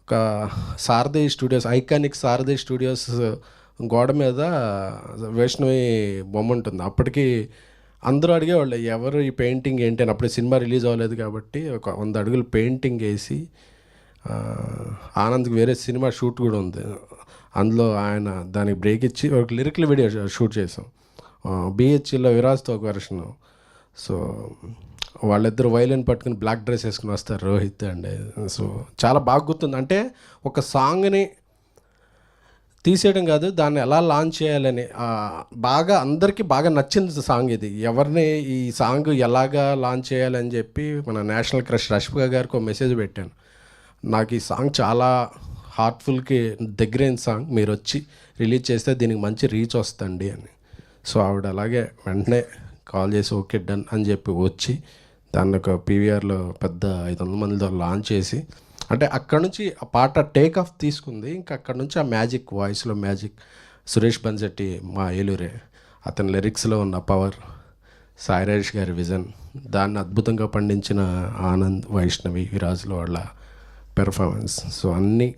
ఒక సారథి studios, iconic సారథి studios గోడ మీద వైష్ణవి బొమ్మ ఉంటుంది. అప్పటికి అందరూ అడిగేవాళ్ళు ఎవరు ఈ పెయింటింగ్ ఏంటి అని. అప్పుడు సినిమా రిలీజ్ అవ్వలేదు కాబట్టి ఒక 100 అడుగులు పెయింటింగ్ వేసి, ఆనంద్కి వేరే సినిమా షూట్ కూడా ఉంది, అందులో ఆయన దానికి బ్రేక్ ఇచ్చి ఒక లిరికల్ వీడియో షూట్ చేసాం. బిహెచ్లో విరాజ్తో ఒక వెర్షన్. సో వాళ్ళిద్దరు వైలిన్ పట్టుకుని బ్లాక్ డ్రెస్ వేసుకుని వస్తారు, రోహిత్ అండ్. సో చాలా బాగా గుర్తుంది. అంటే ఒక సాంగ్ని తీసేయడం కాదు, దాన్ని ఎలా లాంచ్ చేయాలని బాగా అందరికీ బాగా నచ్చింది సాంగ్ ఇది. ఎవరిని ఈ సాంగ్ ఎలాగా లాంచ్ చేయాలని చెప్పి మన నేషనల్ క్రష్ రష్మిక గారికి ఒక మెసేజ్ పెట్టాను. నాకు ఈ సాంగ్ చాలా హార్ట్ఫుల్కి దగ్గరైన సాంగ్, మీరు వచ్చి రిలీజ్ చేస్తే దీనికి మంచి రీచ్ వస్తుంది అని. సో ఆవిడ అలాగే వెంటనే కాల్ చేసి ఓకే డన్ అని చెప్పి వచ్చి దాన్ని ఒక పీవీఆర్లో పెద్ద 500 మందితో లాంచ్ చేసి, అంటే అక్కడ నుంచి ఆ పాట టేక్ ఆఫ్ తీసుకుంది. ఇంకా అక్కడ నుంచి ఆ మ్యాజిక్, వాయిస్లో మ్యాజిక్, సురేష్ బన్సెట్టి మా ఏలూరే, అతని లిరిక్స్లో ఉన్న పవర్, సాయిరాజేష్ గారి విజన్, దాన్ని అద్భుతంగా పండించిన ఆనంద్, వైష్ణవి, విరాజ్లో వాళ్ళ పెర్ఫార్మెన్స్. సో అన్నీ